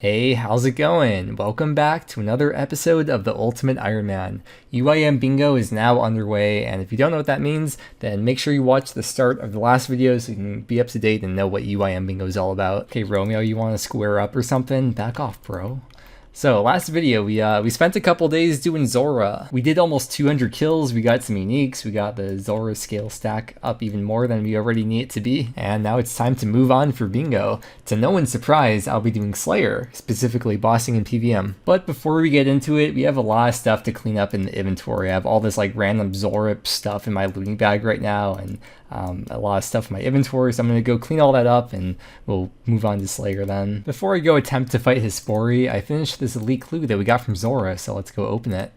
Hey, how's it going? Welcome back to another episode of the Ultimate Ironman. UIM Bingo is now underway, and if you don't know what that means, then make sure you watch the start of the last video so you can be up to date and know what UIM Bingo is all about. Okay, Romeo, you want to square up or something? Back off, bro. So last video, we spent a couple days doing Zora. We did almost 200 kills, we got some uniques, we got the Zora scale stack up even more than we already need it to be, and now it's time to move on for Bingo. To no one's surprise, I'll be doing Slayer, specifically bossing and PVM. But before we get into it, we have a lot of stuff to clean up in the inventory. I have all this like random Zora stuff in my looting bag right now, and a lot of stuff in my inventory, so I'm going to go clean all that up and we'll move on to Slayer then. Before I go attempt to fight Hespori, I finished this elite clue that we got from Zora, so let's go open it.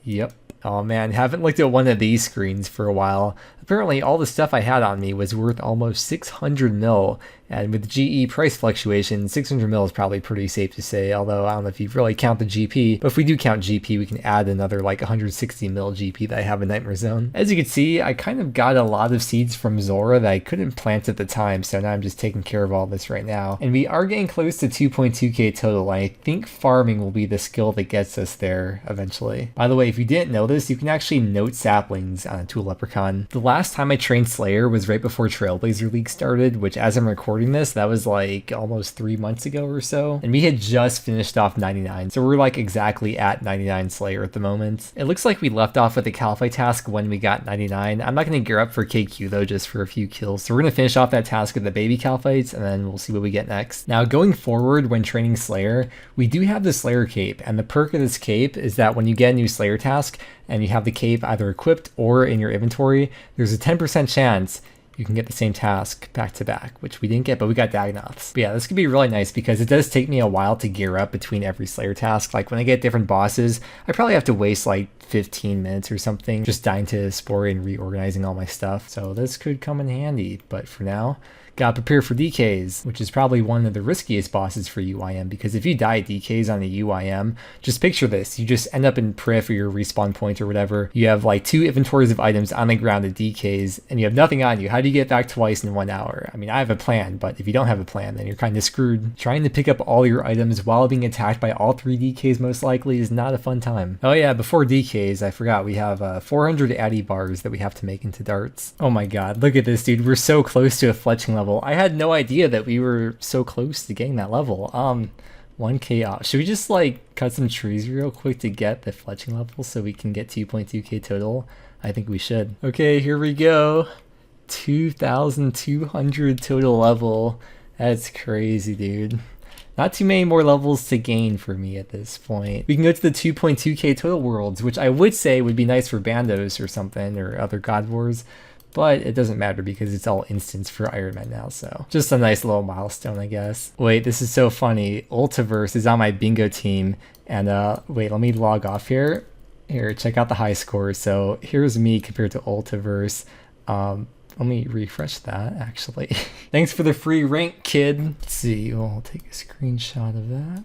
Yep. Oh man, haven't looked at one of these screens for a while. Apparently all the stuff I had on me was worth almost 600 mil, and with GE price fluctuation, 600 mil is probably pretty safe to say, although I don't know if you really count the GP, but if we do count GP, we can add another like 160 mil GP that I have in Nightmare Zone. As you can see, I kind of got a lot of seeds from Zora that I couldn't plant at the time, so now I'm just taking care of all this right now. And we are getting close to 2.2k total, and I think farming will be the skill that gets us there eventually. By the way, if you didn't know this, you can actually note saplings on a Tool Leprechaun. The last time I trained Slayer was right before Trailblazer League started, which as I'm recording this, that was like almost 3 months ago or so, and we had just finished off 99, so we're like exactly at 99 Slayer at the moment. It looks like we left off with the Kalphite task when we got 99. I'm not going to gear up for KQ though, just for a few kills, so we're going to finish off that task with the baby Kalphites, and then we'll see what we get next. Now going forward when training Slayer, we do have the Slayer cape, and the perk of this cape is that when you get a new Slayer task and you have the cape either equipped or in your inventory, there's a 10% chance you can get the same task back to back, which we didn't get, but we got Dagannoths. But yeah, this could be really nice because it does take me a while to gear up between every Slayer task. Like when I get different bosses, I probably have to waste like 15 minutes or something just dying to Hespori and reorganizing all my stuff. So this could come in handy, but for now, gotta prepare for DKs, which is probably one of the riskiest bosses for UIM, because if you die at DKs on the UIM, just picture this, you just end up in Priff or your respawn point or whatever, you have like 2 inventories of items on the ground at DKs, and you have nothing on you. How do you get back twice in 1 hour? I mean, I have a plan, but if you don't have a plan, then you're kind of screwed. Trying to pick up all your items while being attacked by all 3 DKs most likely is not a fun time. Oh yeah, before DKs, I forgot, we have 400 Addy bars that we have to make into darts. Oh my god, look at this dude, we're so close to a fletching level. I had no idea that we were so close to getting that level. 1k off. Should we just like cut some trees real quick to get the fletching level so we can get 2.2k total? I think we should. Okay, here we go. 2,200 total level. That's crazy, dude. Not too many more levels to gain for me at this point. We can go to the 2.2k total worlds, which I would say would be nice for Bandos or something, or other God Wars. But it doesn't matter because it's all instants for Ironman now, so just a nice little milestone, I guess. Wait, this is so funny. Ultiverse is on my bingo team, and wait, let me log off here. Here, check out the high score. So here's me compared to Ultiverse. Let me refresh that, actually. Thanks for the free rank, kid. Let's see, we'll take a screenshot of that.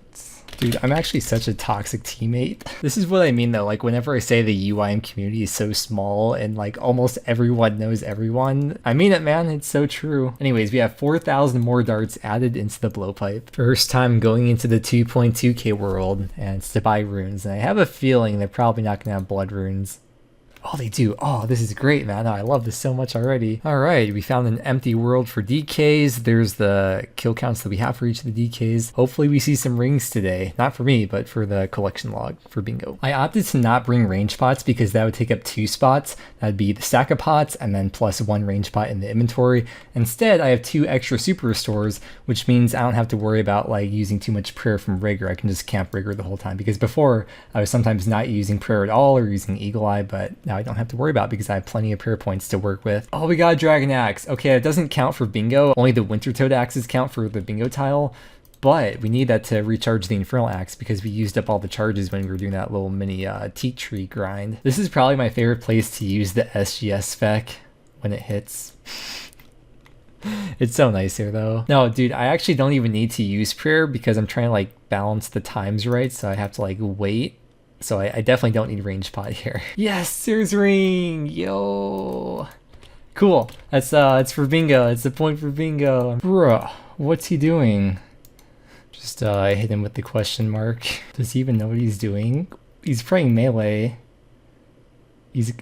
Dude, I'm actually such a toxic teammate. This is what I mean though, like whenever I say the UIM community is so small and like almost everyone knows everyone, I mean it, man, it's so true. Anyways, we have 4,000 more darts added into the blowpipe. First time going into the 2.2k world, and it's to buy runes, and I have a feeling they're probably not gonna have blood runes. Oh, they do. Oh, this is great, man. I love this so much already. All right, we found an empty world for DKs. There's the kill counts that we have for each of the DKs. Hopefully we see some rings today. Not for me, but for the collection log for bingo. I opted to not bring range pots because that would take up 2 spots. That'd be the stack of pots and then plus 1 range pot in the inventory. Instead, I have 2 extra super restores, which means I don't have to worry about like using too much prayer from Rigor. I can just camp Rigor the whole time, because before I was sometimes not using prayer at all or using Eagle Eye, but now I don't have to worry about it because I have plenty of prayer points to work with. Oh, we got a Dragon Axe. Okay, it doesn't count for bingo. Only the Winter Toad axes count for the bingo tile, but we need that to recharge the Infernal Axe because we used up all the charges when we were doing that little mini teak tree grind. This is probably my favorite place to use the SGS spec when it hits. It's so nice here though. No, dude, I actually don't even need to use prayer because I'm trying to like balance the times right, so I have to like wait. So I definitely don't need range pot here. Yes, there's ring. Yo. Cool. That's for bingo. It's the point for bingo. Bruh, what's he doing? Just hit him with the question mark. Does he even know what he's doing? He's playing melee. He's...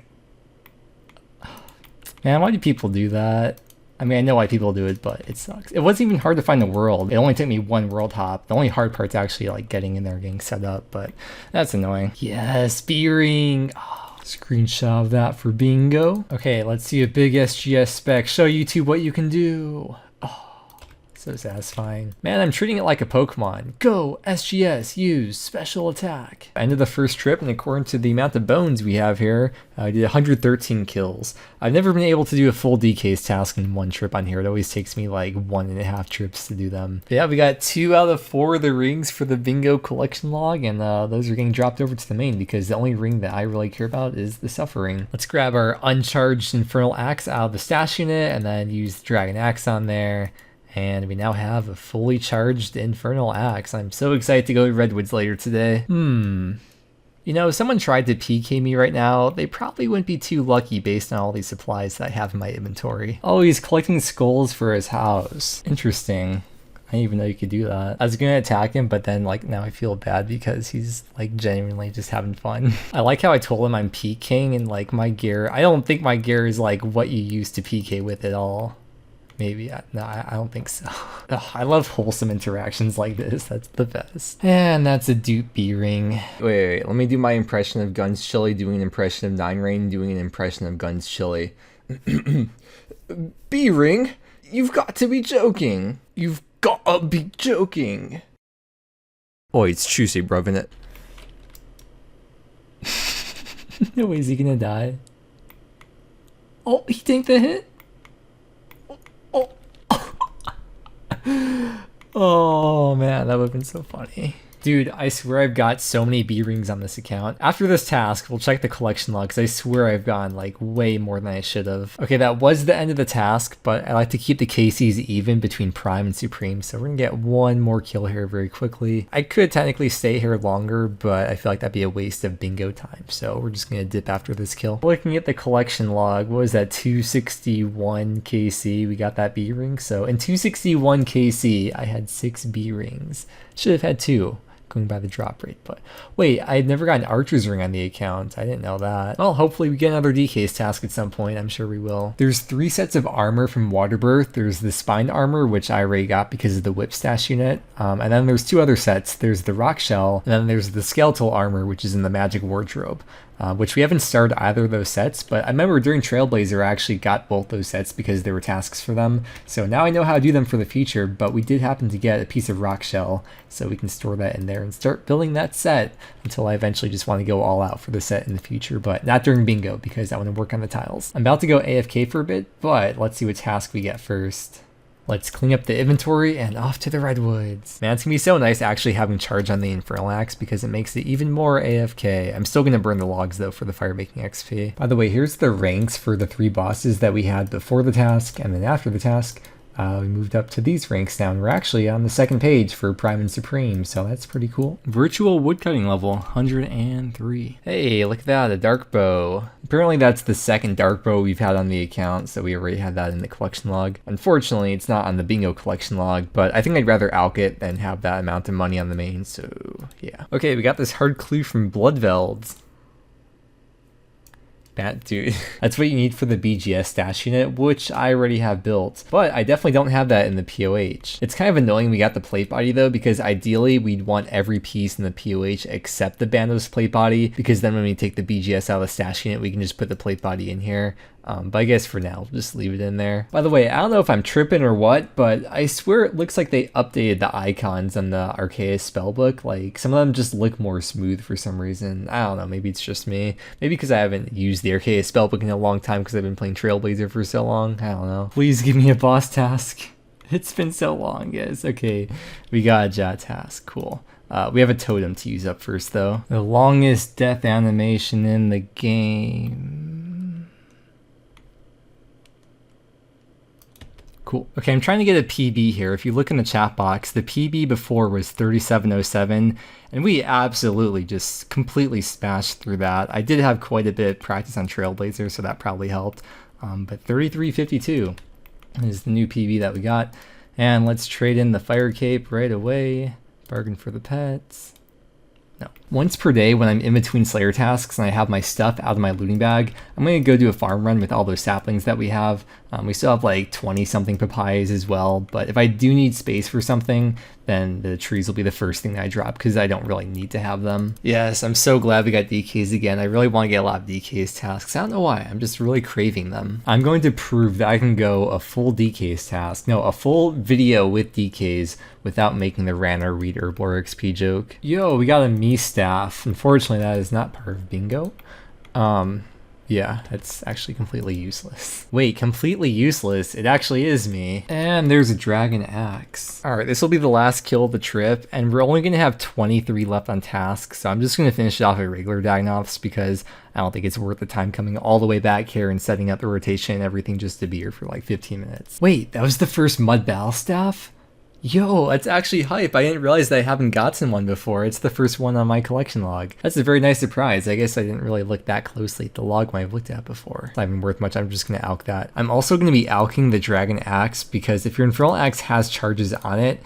Man, why do people do that? I mean, I know why people do it, but it sucks. It wasn't even hard to find the world. It only took me one world hop. The only hard part's actually like getting in there and getting set up, but that's annoying. Yes, B-ring. Oh, screenshot of that for bingo. Okay, let's see a big SGS spec. Show YouTube what you can do. So satisfying. Man, I'm treating it like a Pokemon. Go, SGS, use special attack. End of the first trip, and according to the amount of bones we have here, I did 113 kills. I've never been able to do a full DK's task in one trip on here. It always takes me like 1.5 trips to do them. But yeah, we got 2 out of 4 of the rings for the bingo collection log, and those are getting dropped over to the main because the only ring that I really care about is the Suffering. Let's grab our uncharged Infernal Axe out of the stash unit, and then use the Dragon Axe on there. And we now have a fully charged Infernal Axe. I'm so excited to go to Redwoods later today. You know, if someone tried to PK me right now, they probably wouldn't be too lucky based on all these supplies that I have in my inventory. Oh, he's collecting skulls for his house. Interesting. I didn't even know you could do that. I was gonna attack him, but then like now I feel bad because he's like genuinely just having fun. I like how I told him I'm PKing and like my gear. I don't think my gear is like what you use to PK with at all. Maybe. No, I don't think so. Ugh, I love wholesome interactions like this. That's the best. And that's a dupe B-ring. Wait. Let me do my impression of Guns Chili, doing an impression of 9 Rain, doing an impression of Guns Chili. B-ring? You've got to be joking. You've got to be joking. Oh, it's Tuesday, bruv, innit? No way is he gonna die. Oh, he tanked the hit? Oh man, that would have been so funny. Dude, I swear I've got so many B-rings on this account. After this task, we'll check the collection log, because I swear I've gotten like way more than I should have. Okay, that was the end of the task, but I like to keep the KCs even between Prime and Supreme, so we're gonna get one more kill here very quickly. I could technically stay here longer, but I feel like that'd be a waste of bingo time, so we're just gonna dip after this kill. Looking at the collection log, what was that, 261 KC? We got that B-ring, so in 261 KC, I had 6 B-rings. Should have had 2. Going by the drop rate, but wait, I had never got an Archer's Ring on the account. I didn't know that. Well, hopefully we get another DK's task at some point. I'm sure we will. There's 3 sets of armor from Waterbirth. There's the Spine Armor, which I already got because of the Whip Stash unit. And then there's 2 other sets. There's the Rock Shell, and then there's the Skeletal Armor, which is in the Magic Wardrobe. Which we haven't started either of those sets, but I remember during Trailblazer I actually got both those sets because there were tasks for them. So now I know how to do them for the future, but we did happen to get a piece of Rock Shell, so we can store that in there and start building that set until I eventually just want to go all out for the set in the future, but not during bingo because I want to work on the tiles. I'm about to go AFK for a bit, but let's see what task we get first. Let's clean up the inventory and off to the Redwoods. Man, it's gonna be so nice actually having charge on the Infernal Axe because it makes it even more AFK. I'm still gonna burn the logs though for the fire making XP. By the way, here's the ranks for the 3 bosses that we had before the task and then after the task. We moved up to these ranks now, and we're actually on the 2nd page for Prime and Supreme, so that's pretty cool. Virtual woodcutting level, 103. Hey, look at that, a dark bow. Apparently that's the 2nd dark bow we've had on the account, so we already had that in the collection log. Unfortunately, it's not on the bingo collection log, but I think I'd rather alch it than have that amount of money on the main, so yeah. Okay, we got this hard clue from Bloodveld. Dude, that's what you need for the BGS stash unit, which I already have built, but I definitely don't have that in the POH. It's kind of annoying we got the plate body though, because ideally we'd want every piece in the POH except the Bandos plate body, because then when we take the BGS out of the stash unit, we can just put the plate body in here. But I guess for now, we'll just leave it in there. By the way, I don't know if I'm tripping or what, but I swear it looks like they updated the icons on the Arceus spellbook. Like, some of them just look more smooth for some reason. I don't know, maybe it's just me. Maybe because I haven't used the Arceus spellbook in a long time because I've been playing Trailblazer for so long. I don't know. Please give me a boss task. It's been so long, guys. Okay, we got a Jat task. Cool. We have a totem to use up first, though. The longest death animation in the game. Cool. Okay, I'm trying to get a PB here. If you look in the chat box, the PB before was 3707, and we absolutely just completely smashed through that. I did have quite a bit of practice on Trailblazer, so that probably helped. But 3352 is the new PB that we got. And let's trade in the Fire Cape right away. Bargain for the pets. No. Once per day when I'm in between Slayer tasks and I have my stuff out of my looting bag, I'm going to go do a farm run with all those saplings that we have. We still have like 20 something papayas as well, but if I do need space for something, then the trees will be the first thing that I drop because I don't really need to have them. Yes, I'm so glad we got DKs again. I really want to get a lot of DKs tasks. I don't know why, I'm just really craving them. I'm going to prove that I can go a full DKs task, no, a full video with DKs without making the ran or read Herblore XP joke. Yo, we got a me staff. Unfortunately, that is not part of bingo. Yeah, that's actually completely useless. Wait, completely useless? It actually is me. And there's a dragon axe. Alright, this will be the last kill of the trip, and we're only going to have 23 left on task, so I'm just going to finish it off at regular Dagannoths because I don't think it's worth the time coming all the way back here and setting up the rotation and everything just to be here for like 15 minutes. Wait, that was the first mud battle staff? Yo, that's actually hype. I didn't realize that I haven't gotten one before. It's the first one on my collection log. That's a very nice surprise. I guess I didn't really look that closely at the log when I've looked at it before. It's not even worth much. I'm just going to alch that. I'm also going to be alching the Dragon Axe because if your Infernal Axe has charges on it,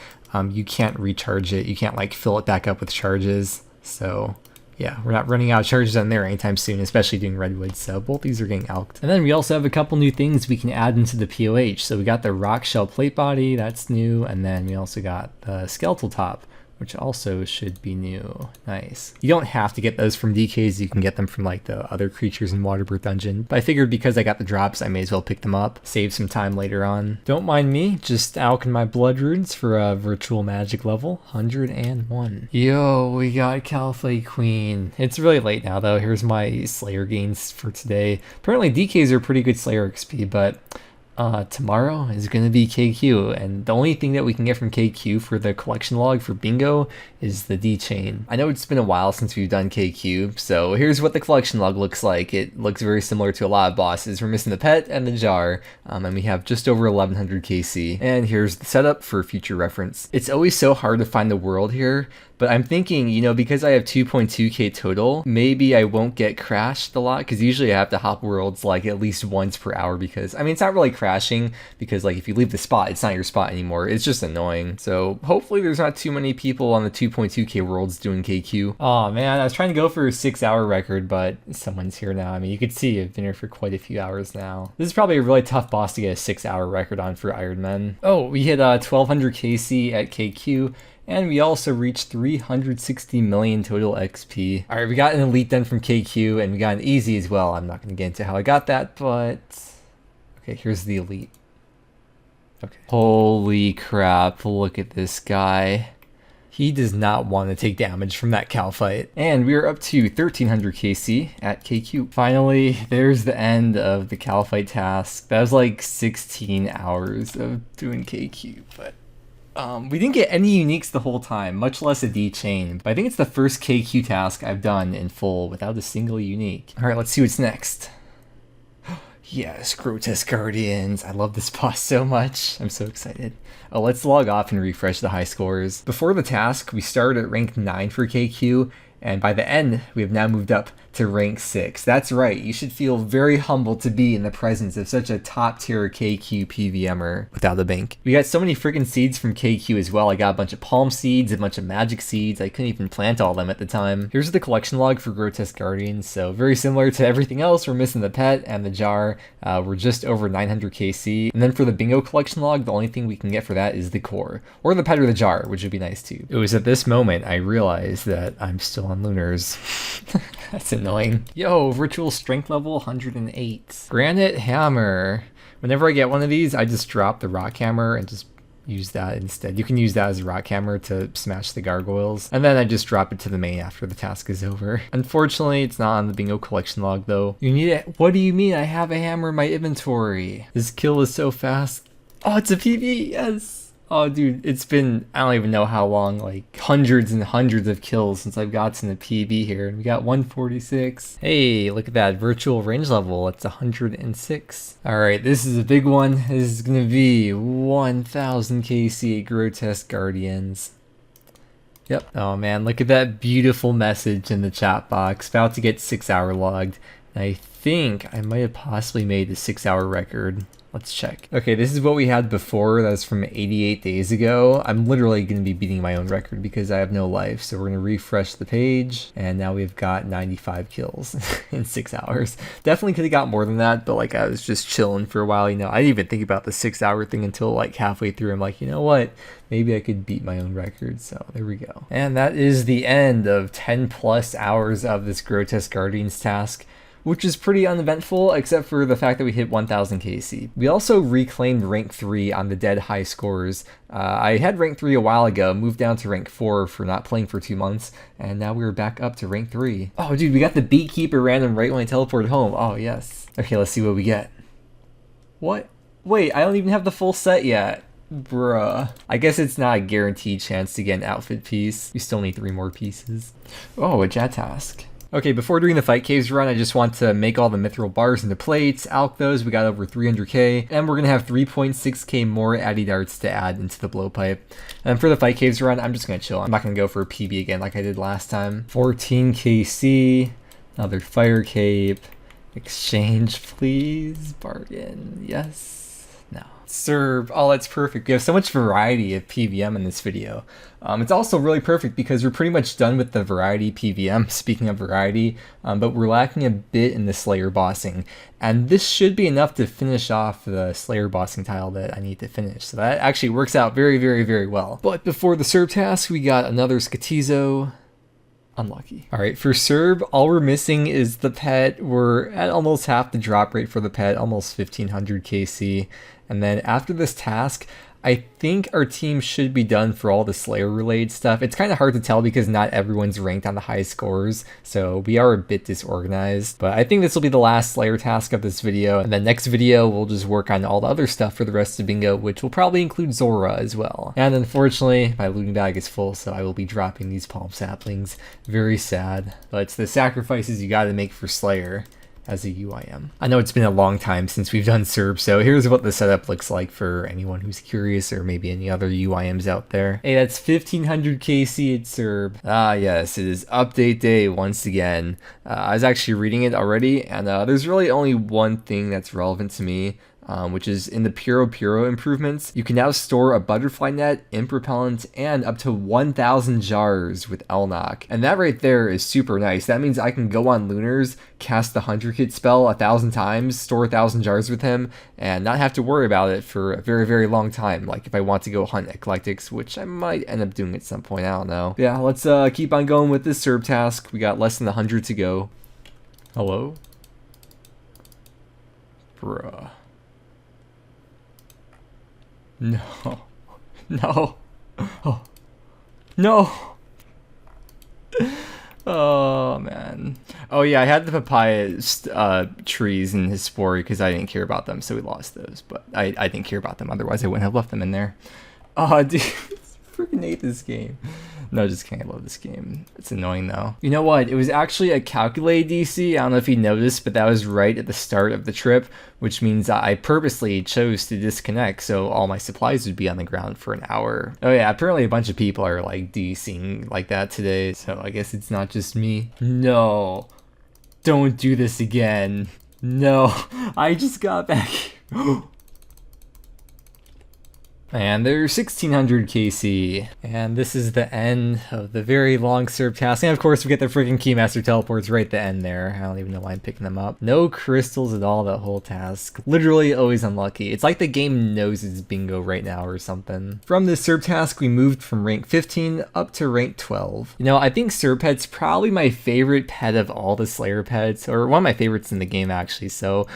you can't recharge it. You can't like fill it back up with charges. So yeah, we're not running out of charges on there anytime soon, especially doing redwood, so both these are getting alched. And then we also have a couple new things we can add into the POH. So we got the rock shell plate body, that's new, and then we also got the skeletal top, which also should be new. Nice. You don't have to get those from DKs, you can get them from like the other creatures in Waterbirth Dungeon, but I figured because I got the drops, I may as well pick them up, save some time later on. Don't mind me, just alching my blood runes for a virtual magic level, 101. Yo, we got Kalphite Queen. It's really late now though, here's my Slayer gains for today. Apparently DKs are pretty good Slayer XP, but tomorrow is going to be KQ, and the only thing that we can get from KQ for the collection log for bingo is the D chain. I know it's been a while since we've done KQ, so here's what the collection log looks like. It looks very similar to a lot of bosses. We're missing the pet and the jar, and we have just over 1100 KC. And here's the setup for future reference. It's always so hard to find the world here, but I'm thinking, you know, because I have 2.2k total, maybe I won't get crashed a lot, because usually I have to hop worlds like at least once per hour, because, I mean, it's not really crashing, because like if you leave the spot, it's not your spot anymore. It's just annoying. So hopefully there's not too many people on the 2.2k worlds doing KQ. Oh man, I was trying to go for a 6-hour record, but someone's here now. I mean, you could see I've been here for quite a few hours now. This is probably a really tough boss to get a 6-hour record on for Ironman. Oh, we hit 1200 KC at KQ, and we also reached 360 million total XP. Alright, we got an elite done from KQ, and we got an easy as well. I'm not going to get into how I got that, but okay, here's the elite. Okay. Holy crap, look at this guy. He does not want to take damage from that Kalphite. And we are up to 1300 KC at KQ. Finally, there's the end of the Kalphite task. That was like 16 hours of doing KQ, but we didn't get any uniques the whole time, much less a D chain, but I think it's the first KQ task I've done in full without a single unique. Alright, let's see what's next. Yes, Grotesque Guardians. I love this boss so much. I'm so excited. Oh, let's log off and refresh the high scores. Before the task, we started at rank 9 for KQ, and by the end, we have now moved up to rank 6. That's right, you should feel very humbled to be in the presence of such a top tier KQ PVMer without a bank. We got so many freaking seeds from KQ as well. I got a bunch of palm seeds, a bunch of magic seeds. I couldn't even plant all of them at the time. Here's the collection log for Grotesque Guardians. So very similar to everything else, we're missing the pet and the jar. We're just over 900 KC. And then for the bingo collection log, the only thing we can get for that is the core, or the pet or the jar, which would be nice too. It was at this moment I realized that I'm still on Lunars. That's annoying. Yo, virtual strength level 108. Granite hammer. Whenever I get one of these, I just drop the rock hammer and just use that instead. You can use that as a rock hammer to smash the gargoyles, and then I just drop it to the main after the task is over. Unfortunately, it's not on the bingo collection log though. You need it. What do you mean? I have a hammer in my inventory. This kill is so fast. Oh, it's a PB. Yes. Oh, dude, it's been, I don't even know how long, like hundreds and hundreds of kills since I've gotten a PB here, and we got 146. Hey, look at that virtual range level. It's 106. All right, this is a big one. This is going to be 1000 KC Grotesque Guardians. Yep. Oh man, look at that beautiful message in the chat box. About to get 6-hour logged. And I think I might have possibly made the 6-hour record. Let's check. Okay, this is what we had before. That was from 88 days ago. I'm literally going to be beating my own record because I have no life. So we're going to refresh the page. And now we've got 95 kills in 6 hours. Definitely could have got more than that, but like I was just chilling for a while. You know, I didn't even think about the 6-hour thing until like halfway through. I'm like, you know what? Maybe I could beat my own record. So there we go. And that is the end of 10 plus hours of this Grotesque Guardians task, which is pretty uneventful, except for the fact that we hit 1000 KC. We also reclaimed rank 3 on the dead high scores. I had rank 3 a while ago, moved down to rank 4 for not playing for 2 months, and now we're back up to rank 3. Oh dude, we got the Beekeeper random right when I teleported home. Oh yes. Okay, let's see what we get. What? Wait, I don't even have the full set yet. Bruh. I guess it's not a guaranteed chance to get an outfit piece. We still need 3 more pieces. Oh, a jet task. Okay, before doing the Fight Caves run, I just want to make all the mithril bars into plates, alch those, we got over 300k, and we're going to have 3.6k more addy darts to add into the blowpipe. And for the Fight Caves run, I'm just going to chill. I'm not going to go for a PB again like I did last time. 14kc, another fire cape, exchange please, bargain, yes. No. Serb. Oh, that's perfect. We have so much variety of PVM in this video. It's also really perfect because we're pretty much done with the variety PVM, speaking of variety, but we're lacking a bit in the Slayer bossing. And this should be enough to finish off the Slayer bossing tile that I need to finish. So that actually works out very, very, very well. But before the Serb task, we got another Skatizo. Unlucky. Alright, for Serb, all we're missing is the pet. We're at almost half the drop rate for the pet, almost 1500 KC. And then after this task, I think our team should be done for all the Slayer related stuff. It's kind of hard to tell because not everyone's ranked on the high scores, so we are a bit disorganized. But I think this will be the last Slayer task of this video, and the next video we'll just work on all the other stuff for the rest of Bingo, which will probably include Zora as well. And unfortunately, my looting bag is full, so I will be dropping these palm saplings. Very sad, but it's the sacrifices you gotta make for Slayer as a UIM. I know it's been a long time since we've done Serb, so here's what the setup looks like for anyone who's curious, or maybe any other UIMs out there. Hey, that's 1500 KC at Serb. Ah yes, it is update day once again. I was actually reading it already, and there's really only one thing that's relevant to me, which is in the Puro improvements. You can now store a butterfly net, imp repellent, and up to 1000 jars with Elnock. And that right there is super nice. That means I can go on Lunars, cast the 100 hit spell 1000 times, store 1000 jars with him, and not have to worry about it for a very, very long time. Like if I want to go hunt Eclectics, which I might end up doing at some point, I don't know. Yeah, let's keep on going with this Serb task. We got less than 100 to go. Hello? Bruh. No. No. Oh. No. Oh, man. Oh, yeah, I had the papaya trees in his spore because I didn't care about them, so we lost those. But I didn't care about them, otherwise I wouldn't have left them in there. Oh, dude. I freaking hate this game. No, just kidding. I love this game. It's annoying though. You know what? It was actually a calculated DC. I don't know if you noticed, but that was right at the start of the trip, which means I purposely chose to disconnect so all my supplies would be on the ground for an hour. Oh yeah, apparently a bunch of people are like DCing like that today, so I guess it's not just me. No. Don't do this again. No. I just got back. And they're 1600 KC. And this is the end of the very long Serb task. And of course we get the freaking Keymaster teleports right at the end there. I don't even know why I'm picking them up. No crystals at all that whole task. Literally always unlucky. It's like the game knows it's bingo right now or something. From this Serb task we moved from rank 15 up to rank 12. You know, I think Serb pet's probably my favorite pet of all the Slayer pets, or one of my favorites in the game actually, so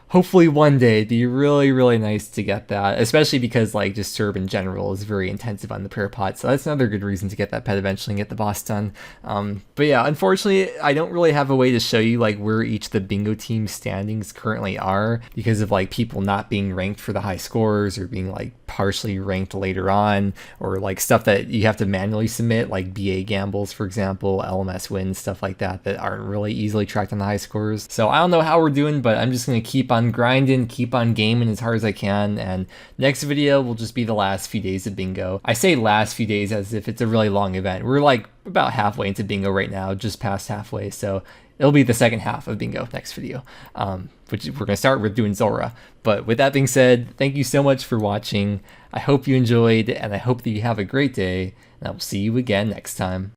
hopefully one day it'd be really, really nice to get that, especially because like just Serb in general is very intensive on the parapod, so that's another good reason to get that pet eventually and get the boss done. But yeah, unfortunately I don't really have a way to show you like where each of the bingo team standings currently are because of like people not being ranked for the high scores or being like partially ranked later on, or like stuff that you have to manually submit, like BA gambles for example, LMS wins, stuff like that that aren't really easily tracked on the high scores. So I don't know how we're doing, but I'm just gonna keep on grinding, keep on gaming as hard as I can, and next video will just be the last few days of bingo. I say last few days as if it's a really long event. We're like about halfway into bingo right now, just past halfway, so it'll be the second half of Bingo next video, which we're going to start with doing Zora. But with that being said, thank you so much for watching. I hope you enjoyed, and I hope that you have a great day, and I will see you again next time.